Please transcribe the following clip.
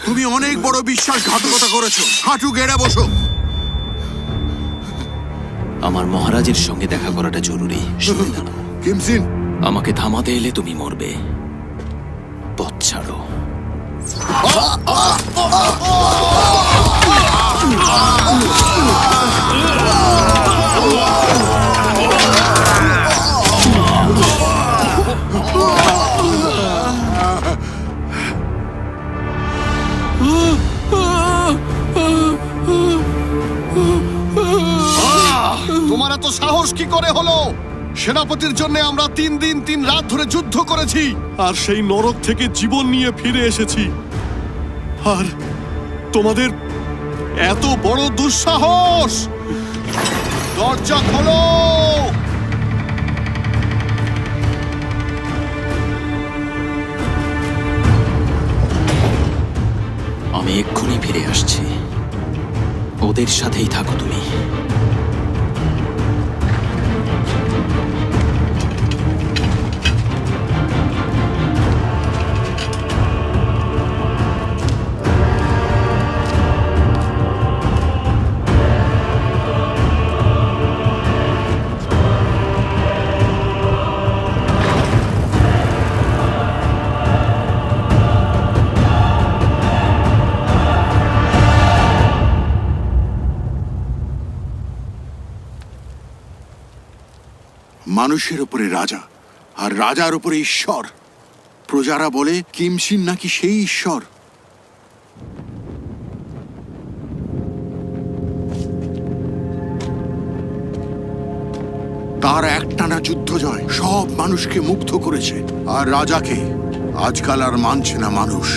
তুমি অনেক বড় বিশ্বাসঘাতকতা করেছো। হাঁটু গেড়ে বসো। আমার মহারাজের সঙ্গে দেখা করাটা জরুরি। সরে দাঁড়াও। কিম সিন, আমাকে থামাতে এলে তুমি মরবে। পথ ছাড়ো। তোমার এত সাহস কি করে হলো? সেনাপতির জন্য আমরা 3 দিন 3 রাত ধরে যুদ্ধ করেছি, আর সেই নরক থেকে জীবন নিয়ে ফিরে এসেছি। আর তোমাদের এত বড় দুঃসাহস! দরজা খোলো! আমি এক্ষুনি ফিরে আসছি। ওদের সাথেই থাকো তুমি। মানুষের উপরে রাজা, আর রাজার উপরে ঈশ্বর। প্রজারা বলে কিম সিন নাকি সেই ঈশ্বর। তার একটানা যুদ্ধ জয় সব মানুষকে মুগ্ধ করেছে, আর রাজাকে আজকাল আর মানছে না মানুষ।